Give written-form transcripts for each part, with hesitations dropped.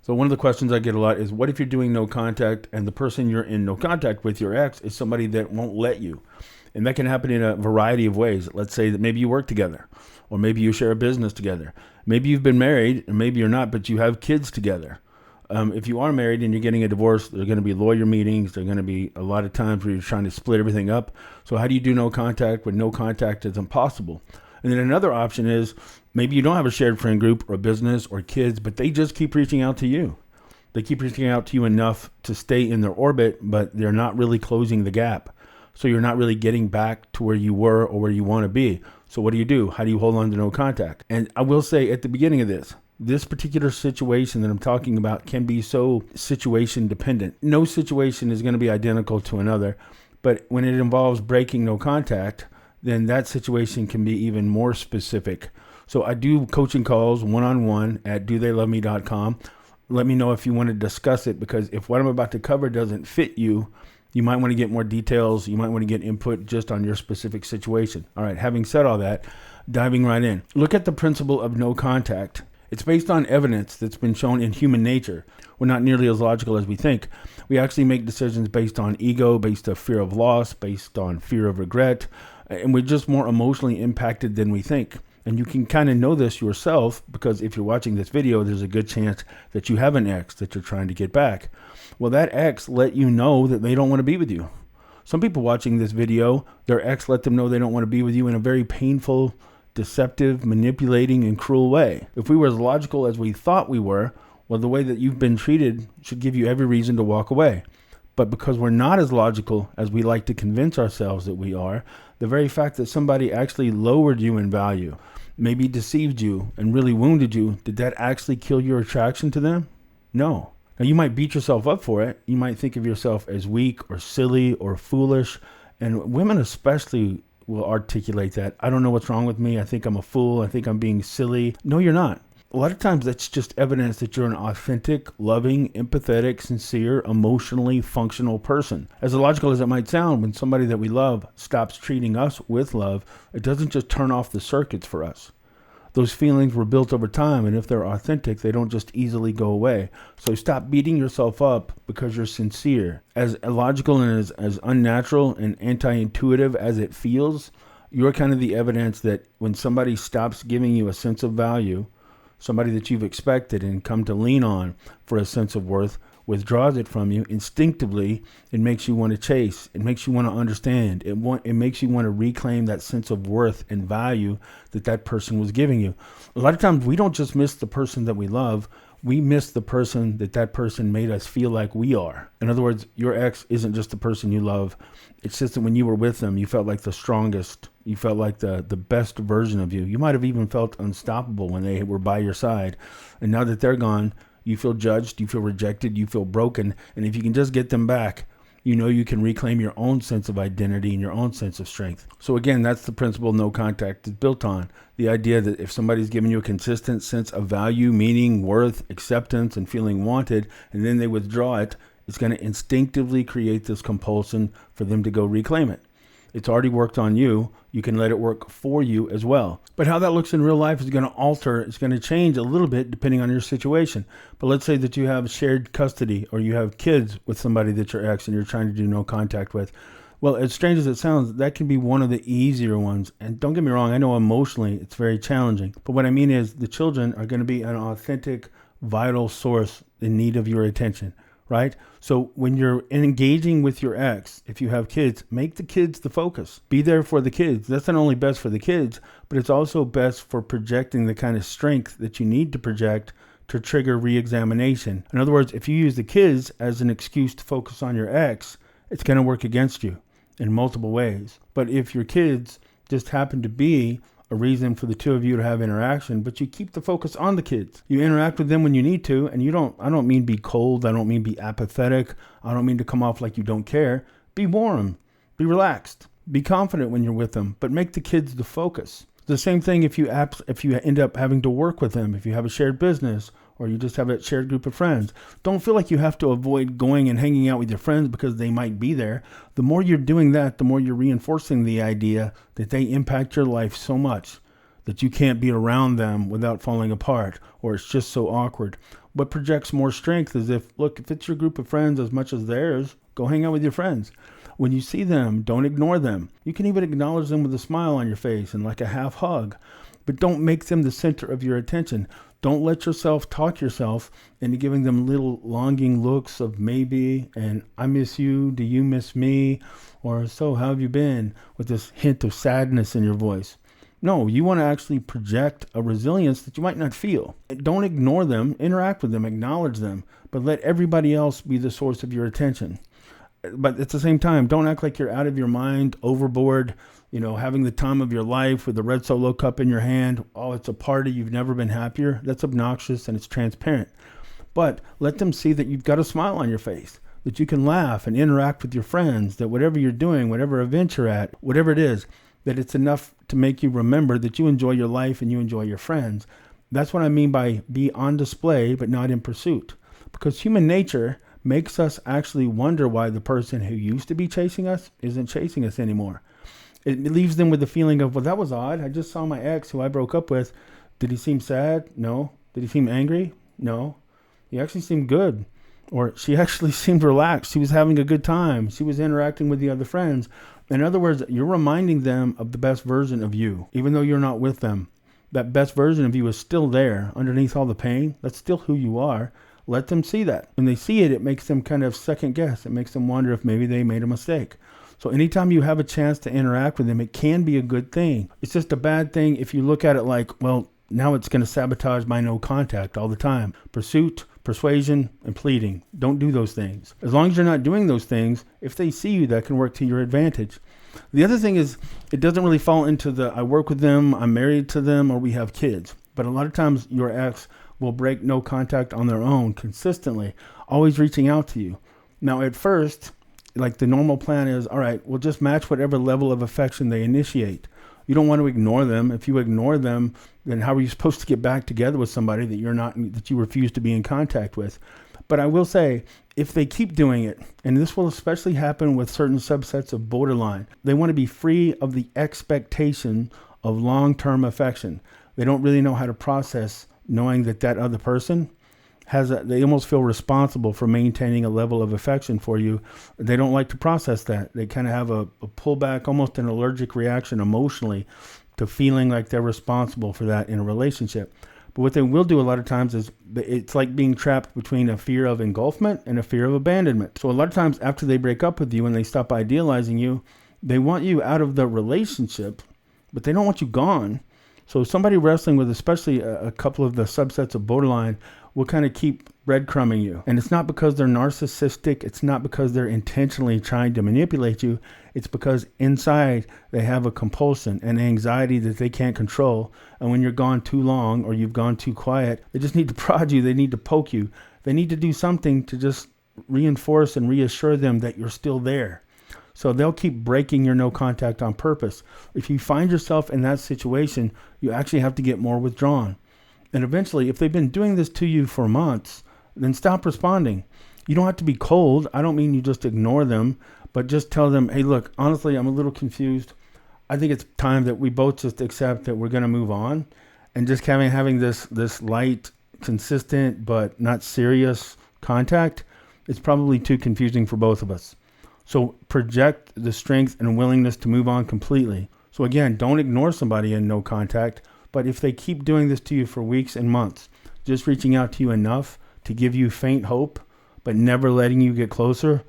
So one of the questions I get a lot is, what if you're doing no contact and the person you're in no contact with, your ex, is somebody that won't let you? And that can happen in a variety of ways. Let's say that maybe you work together, or maybe you share a business together. Maybe you've been married, and maybe you're not, but you have kids together. If you are married and you're getting a divorce, there are going to be lawyer meetings. There are going to be a lot of times where you're trying to split everything up. So how do you do no contact when no contact is impossible? And then another option is maybe you don't have a shared friend group or a business or kids, but they just keep reaching out to you. They keep reaching out to you enough to stay in their orbit, but they're not really closing the gap. So you're not really getting back to where you were or where you want to be. So what do? How do you hold on to no contact? And I will say at the beginning of this particular situation that I'm talking about can be so situation dependent. No situation is going to be identical to another, but when it involves breaking no contact, then that situation can be even more specific. So I do coaching calls one-on-one at dotheyloveme.com. Let me know if you want to discuss it, because if what I'm about to cover doesn't fit you, you might want to get more details. You might want to get input just on your specific situation. All right, having said all that, diving right in. Look at the principle of no contact. It's based on evidence that's been shown in human nature. We're not nearly as logical as we think. We actually make decisions based on ego, based on fear of loss, based on fear of regret, and we're just more emotionally impacted than we think. And you can kind of know this yourself, because if you're watching this video, there's a good chance that you have an ex that you're trying to get back. Well, that ex let you know that they don't want to be with you. Some people watching this video, their ex let them know they don't want to be with you in a very painful, deceptive, manipulating, and cruel way. If we were as logical as we thought we were, well, the way that you've been treated should give you every reason to walk away. But because we're not as logical as we like to convince ourselves that we are, the very fact that somebody actually lowered you in value, maybe deceived you and really wounded you, did that actually kill your attraction to them? No. Now, you might beat yourself up for it. You might think of yourself as weak or silly or foolish. And women especially will articulate that. I don't know what's wrong with me. I think I'm a fool. I think I'm being silly. No, you're not. A lot of times that's just evidence that you're an authentic, loving, empathetic, sincere, emotionally functional person. As illogical as it might sound, when somebody that we love stops treating us with love, it doesn't just turn off the circuits for us. Those feelings were built over time, and if they're authentic, they don't just easily go away. So stop beating yourself up because you're sincere. As illogical and as unnatural and anti-intuitive as it feels, you're kind of the evidence that when somebody stops giving you a sense of value, somebody that you've expected and come to lean on for a sense of worth withdraws it from you, instinctively, it makes you want to chase. It makes you want to understand. It makes you want to reclaim that sense of worth and value that person was giving you. A lot of times we don't just miss the person that we love. We miss the person that person made us feel like we are. In other words, your ex isn't just the person you love. It's just that when you were with them, you felt like the strongest. You felt like the best version of you. You might have even felt unstoppable when they were by your side. And now that they're gone, you feel judged, you feel rejected, you feel broken. And if you can just get them back, you know you can reclaim your own sense of identity and your own sense of strength. So again, that's the principle no contact is built on. The idea that if somebody's giving you a consistent sense of value, meaning, worth, acceptance, and feeling wanted, and then they withdraw it, it's going to instinctively create this compulsion for them to go reclaim it. It's already worked on you. You can let it work for you as well. But how that looks in real life is going to alter. It's going to change a little bit depending on your situation. But let's say that you have shared custody or you have kids with somebody that's your ex and you're trying to do no contact with. Well, as strange as it sounds, that can be one of the easier ones. And don't get me wrong, I know emotionally it's very challenging. But what I mean is the children are going to be an authentic, vital source in need of your attention. Right? So when you're engaging with your ex, if you have kids, make the kids the focus. Be there for the kids. That's not only best for the kids, but it's also best for projecting the kind of strength that you need to project to trigger re-examination. In other words, if you use the kids as an excuse to focus on your ex, it's going to work against you in multiple ways. But if your kids just happen to be a reason for the two of you to have interaction, but you keep the focus on the kids. You interact with them when you need to, and I don't mean be cold, I don't mean be apathetic, I don't mean to come off like you don't care. Be warm, be relaxed, be confident when you're with them, but make the kids the focus. The same thing if you end up having to work with them, if you have a shared business, or you just have a shared group of friends. Don't feel like you have to avoid going and hanging out with your friends because they might be there. The more you're doing that, the more you're reinforcing the idea that they impact your life so much that you can't be around them without falling apart, or it's just so awkward. What projects more strength is if it's your group of friends as much as theirs, go hang out with your friends. When you see them, don't ignore them. You can even acknowledge them with a smile on your face and like a half hug, but don't make them the center of your attention. Don't let yourself talk yourself into giving them little longing looks of maybe and I miss you, do you miss me, or so how have you been, with this hint of sadness in your voice. No, you want to actually project a resilience that you might not feel. Don't ignore them, interact with them, acknowledge them, but let everybody else be the source of your attention. But at the same time, don't act like you're out of your mind, overboard, having the time of your life with the red Solo cup in your hand. Oh, it's a party. You've never been happier. That's obnoxious and it's transparent. But let them see that you've got a smile on your face, that you can laugh and interact with your friends, that whatever you're doing, whatever event you're at, whatever it is, that it's enough to make you remember that you enjoy your life and you enjoy your friends. That's what I mean by be on display, but not in pursuit. Because human nature makes us actually wonder why the person who used to be chasing us isn't chasing us anymore. It leaves them with the feeling of, well, that was odd. I just saw my ex who I broke up with. Did he seem sad? No. Did he seem angry? No. He actually seemed good. Or she actually seemed relaxed. She was having a good time. She was interacting with the other friends. In other words, you're reminding them of the best version of you, even though you're not with them. That best version of you is still there underneath all the pain. That's still who you are. Let them see that. When they see it, it makes them kind of second guess. It makes them wonder if maybe they made a mistake. So anytime you have a chance to interact with them, it can be a good thing. It's just a bad thing if you look at it like, well, now it's going to sabotage my no contact all the time. Pursuit, persuasion, and pleading. Don't do those things. As long as you're not doing those things, if they see you, that can work to your advantage. The other thing is, it doesn't really fall into the I work with them, I'm married to them, or we have kids. But a lot of times your ex will break no contact on their own consistently, always reaching out to you. Now, at first, like the normal plan is, all right, we'll just match whatever level of affection they initiate. You don't want to ignore them. If you ignore them, then how are you supposed to get back together with somebody that you refuse to be in contact with? But I will say, if they keep doing it, and this will especially happen with certain subsets of borderline, they want to be free of the expectation of long-term affection. They don't really know how to process knowing that other person they almost feel responsible for maintaining a level of affection for you. They don't like to process that. They kind of have a pullback, almost an allergic reaction emotionally to feeling like they're responsible for that in a relationship. But what they will do a lot of times is it's like being trapped between a fear of engulfment and a fear of abandonment. So a lot of times after they break up with you and they stop idealizing you, they want you out of the relationship, but they don't want you gone. So somebody wrestling with especially a couple of the subsets of borderline will kind of keep breadcrumbing you. And it's not because they're narcissistic. It's not because they're intentionally trying to manipulate you. It's because inside they have a compulsion and anxiety that they can't control. And when you're gone too long or you've gone too quiet, they just need to prod you. They need to poke you. They need to do something to just reinforce and reassure them that you're still there. So they'll keep breaking your no contact on purpose. If you find yourself in that situation, you actually have to get more withdrawn. And eventually, if they've been doing this to you for months, then stop responding. You don't have to be cold. I don't mean you just ignore them, but just tell them, hey, look, honestly, I'm a little confused. I think it's time that we both just accept that we're going to move on. And just having this light, consistent, but not serious contact, it's probably too confusing for both of us. So project the strength and willingness to move on completely. So again, don't ignore somebody in no contact. But if they keep doing this to you for weeks and months, just reaching out to you enough to give you faint hope, but never letting you get closer,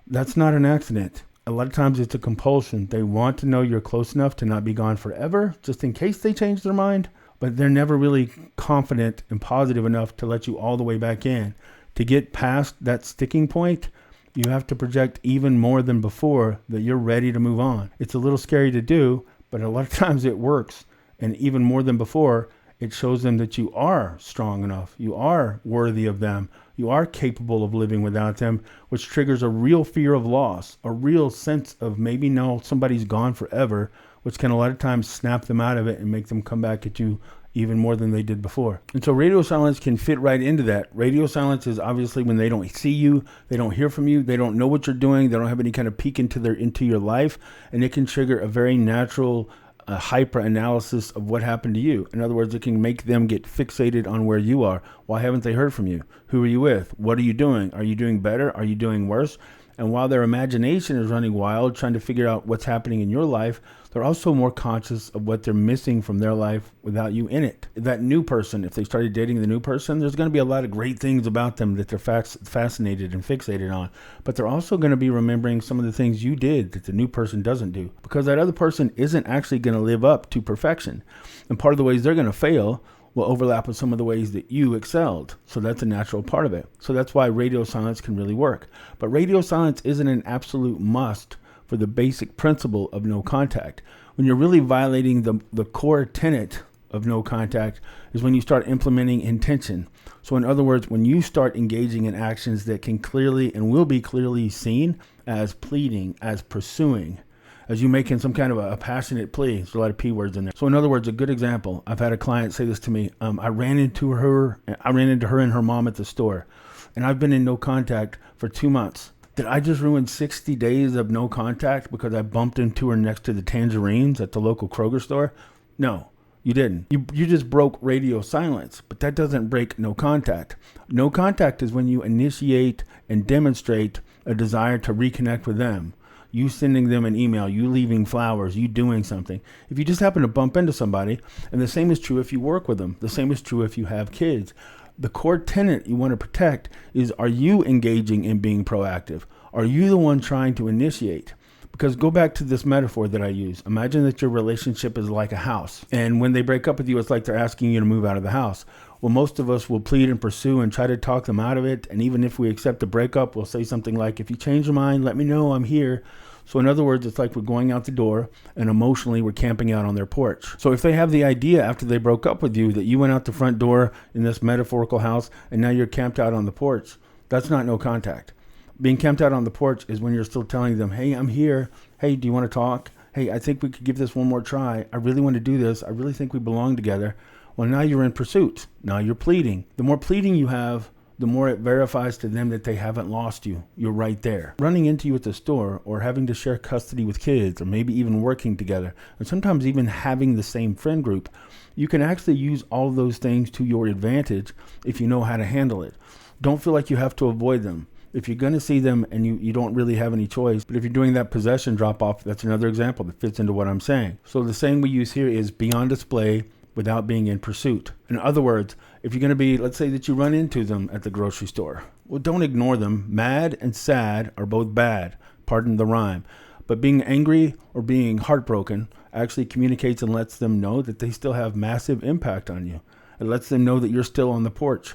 that's not an accident. A lot of times it's a compulsion. They want to know you're close enough to not be gone forever, just in case they change their mind, but they're never really confident and positive enough to let you all the way back in. To get past that sticking point, you have to project even more than before that you're ready to move on. It's a little scary to do, but a lot of times it works. And even more than before, it shows them that you are strong enough. You are worthy of them. You are capable of living without them, which triggers a real fear of loss, a real sense of maybe no, somebody's gone forever, which can a lot of times snap them out of it and make them come back at you even more than they did before. And so radio silence can fit right into that. Radio silence is obviously when they don't see you, they don't hear from you, they don't know what you're doing, they don't have any kind of peek into your life, and it can trigger a very natural a hyper analysis of what happened to you. In other words, it can make them get fixated on where you are. Why haven't they heard from you? Who are you with? What are you doing? Are you doing better? Are you doing worse? And while their imagination is running wild, trying to figure out what's happening in your life, they're also more conscious of what they're missing from their life without you in it. That new person, if they started dating the new person, there's going to be a lot of great things about them that they're fascinated and fixated on. But they're also going to be remembering some of the things you did that the new person doesn't do, because that other person isn't actually going to live up to perfection. And part of the ways they're going to fail will overlap with some of the ways that you excelled. So that's a natural part of it. So that's why radio silence can really work. But radio silence isn't an absolute must for the basic principle of no contact. When you're really violating the core tenet of no contact is when you start implementing intention. So in other words, when you start engaging in actions that can clearly and will be clearly seen as pleading, as pursuing, as you making some kind of a passionate plea. There's a lot of P words in there. So in other words, a good example, I've had a client say this to me. I ran into her and her mom at the store, and I've been in no contact for 2 months. Did I just ruin 60 days of no contact because I bumped into her next to the tangerines at the local Kroger store? No, you didn't. You just broke radio silence, but that doesn't break no contact. No contact is when you initiate and demonstrate a desire to reconnect with them. You sending them an email, you leaving flowers, you doing something. If you just happen to bump into somebody, and the same is true if you work with them, the same is true if you have kids. The core tenet you want to protect is, are you engaging in being proactive? Are you the one trying to initiate? Because go back to this metaphor that I use. Imagine that your relationship is like a house. And when they break up with you, it's like they're asking you to move out of the house. Well, most of us will plead and pursue and try to talk them out of it. And even if we accept the breakup, we'll say something like, if you change your mind, let me know, I'm here. So in other words, it's like we're going out the door and emotionally we're camping out on their porch. So if they have the idea after they broke up with you that you went out the front door in this metaphorical house and now you're camped out on the porch, that's not no contact. Being camped out on the porch is when you're still telling them, hey, I'm here. Hey, do you want to talk? Hey, I think we could give this one more try. I really want to do this. I really think we belong together. Well, now you're in pursuit. Now you're pleading. The more pleading you have, the more it verifies to them that they haven't lost you. You're right there. Running into you at the store, or having to share custody with kids, or maybe even working together, and sometimes even having the same friend group, you can actually use all of those things to your advantage if you know how to handle it. Don't feel like you have to avoid them. If you're going to see them and you don't really have any choice, but if you're doing that possession drop off, that's another example that fits into what I'm saying. So the saying we use here is be on display without being in pursuit. In other words, if you're going to be, let's say that you run into them at the grocery store, well, don't ignore them. Mad and sad are both bad. Pardon the rhyme. But being angry or being heartbroken actually communicates and lets them know that they still have massive impact on you. It lets them know that you're still on the porch.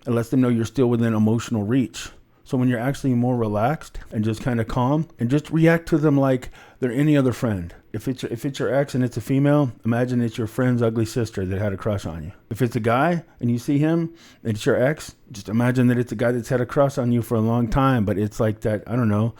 It lets them know you're still within emotional reach. So when you're actually more relaxed and just kind of calm and just react to them like they're any other friend. If it's your ex and it's a female, imagine it's your friend's ugly sister that had a crush on you. If it's a guy and you see him and it's your ex, just imagine that it's a guy that's had a crush on you for a long time, but it's like that, I don't know,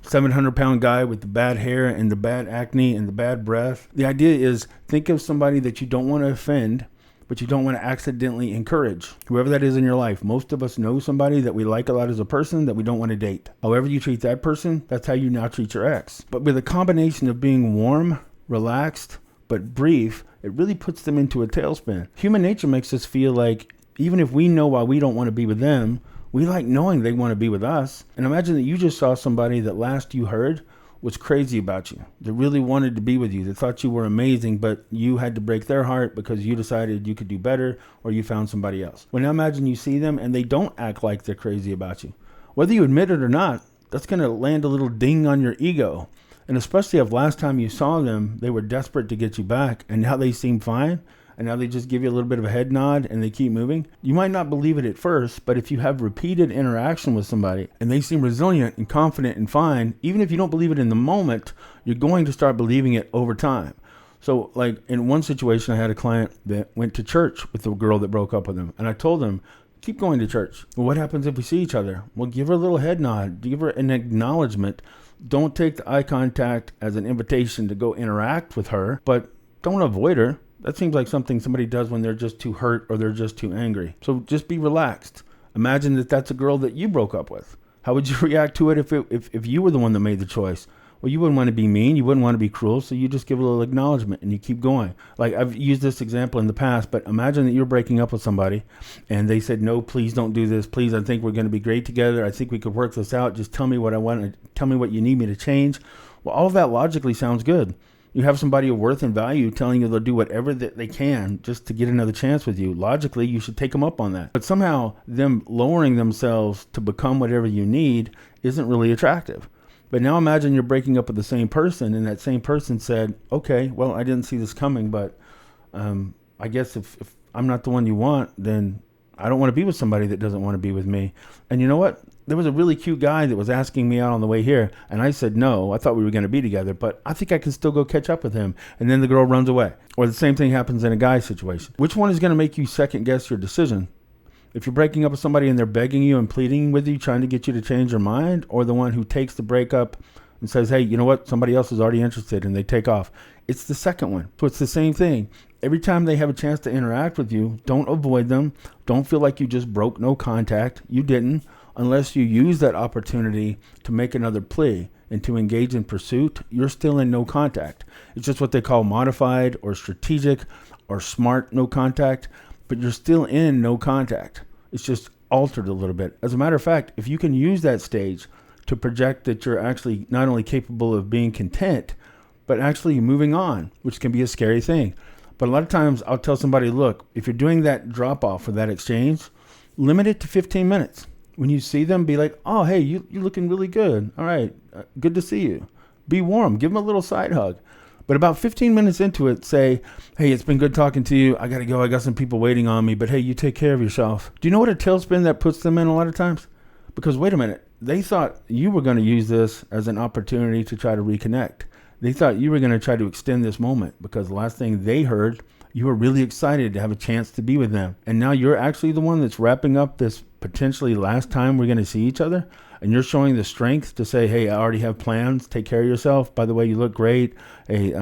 700-pound guy with the bad hair and the bad acne and the bad breath. The idea is, think of somebody that you don't want to offend, but you don't want to accidentally encourage. Whoever that is in your life. Most of us know somebody that we like a lot as a person that we don't want to date. However you treat that person, that's how you now treat your ex. But with a combination of being warm, relaxed, but brief, it really puts them into a tailspin. Human nature makes us feel like even if we know why we don't want to be with them, we like knowing they want to be with us. And imagine that you just saw somebody that last you heard was crazy about you, that really wanted to be with you, that thought you were amazing, but you had to break their heart because you decided you could do better or you found somebody else. Well, now imagine you see them and they don't act like they're crazy about you. Whether you admit it or not, that's going to land a little ding on your ego. And especially if last time you saw them, they were desperate to get you back and now they seem fine. And now they just give you a little bit of a head nod and they keep moving. You might not believe it at first, but if you have repeated interaction with somebody and they seem resilient and confident and fine, even if you don't believe it in the moment, you're going to start believing it over time. So like in one situation, I had a client that went to church with the girl that broke up with him. And I told him, keep going to church. Well, what happens if we see each other? Well, give her a little head nod, give her an acknowledgement. Don't take the eye contact as an invitation to go interact with her, but don't avoid her. That seems like something somebody does when they're just too hurt or they're just too angry. So just be relaxed. Imagine that that's a girl that you broke up with. How would you react to it if you were the one that made the choice? Well, you wouldn't want to be mean. You wouldn't want to be cruel. So you just give a little acknowledgement and you keep going. Like I've used this example in the past, but imagine that you're breaking up with somebody and they said, no, please don't do this. Please, I think we're going to be great together. I think we could work this out. Just tell me what I want. Tell me what you need me to change. Well, all of that logically sounds good. You have somebody of worth and value telling you they'll do whatever that they can just to get another chance with you. Logically, you should take them up on that. But somehow them lowering themselves to become whatever you need isn't really attractive. But now imagine you're breaking up with the same person and that same person said, okay, well, I didn't see this coming, but I guess if I'm not the one you want, then I don't want to be with somebody that doesn't want to be with me. And you know what? There was a really cute guy that was asking me out on the way here. And I said, no, I thought we were going to be together, but I think I can still go catch up with him. And then the girl runs away. Or the same thing happens in a guy situation. Which one is going to make you second guess your decision? If you're breaking up with somebody and they're begging you and pleading with you, trying to get you to change your mind, or the one who takes the breakup and says, hey, you know what? Somebody else is already interested and they take off. It's the second one. So it's the same thing. Every time they have a chance to interact with you, don't avoid them. Don't feel like you just broke no contact. You didn't, unless you use that opportunity to make another plea and to engage in pursuit. You're still in no contact. It's just what they call modified or strategic or smart no contact, but you're still in no contact. It's just altered a little bit. As a matter of fact, if you can use that stage to project that you're actually not only capable of being content, but actually moving on, which can be a scary thing. But a lot of times I'll tell somebody, look, if you're doing that drop off or that exchange, limit it to 15 minutes. When you see them, be like, oh, hey, you're looking really good. All right, good to see you. Be warm. Give them a little side hug. But about 15 minutes into it, say, hey, it's been good talking to you. I got to go. I got some people waiting on me. But, hey, you take care of yourself. Do you know what a tailspin that puts them in a lot of times? Because, wait a minute, they thought you were going to use this as an opportunity to try to reconnect. They thought you were going to try to extend this moment because the last thing they heard, you were really excited to have a chance to be with them. And now you're actually the one that's wrapping up this potentially last time we're going to see each other. And you're showing the strength to say, hey, I already have plans. Take care of yourself. By the way, you look great. Hey,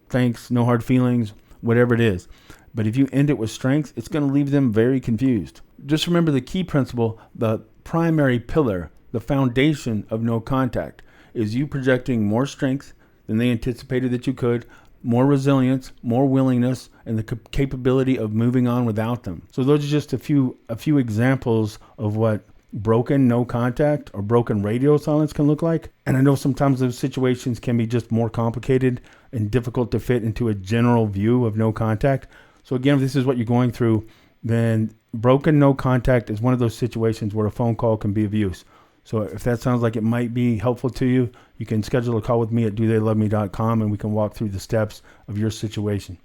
thanks. No hard feelings, whatever it is. But if you end it with strength, it's going to leave them very confused. Just remember the key principle, the primary pillar, the foundation of no contact is you projecting more strength than they anticipated that you could, more resilience, more willingness, and the capability of moving on without them. So those are just a few examples of what broken no contact or broken radio silence can look like. And I know sometimes those situations can be just more complicated and difficult to fit into a general view of no contact. So again, if this is what you're going through, then broken no contact is one of those situations where a phone call can be of use. So if that sounds like it might be helpful to you, you can schedule a call with me at dotheyloveme.com and we can walk through the steps of your situation.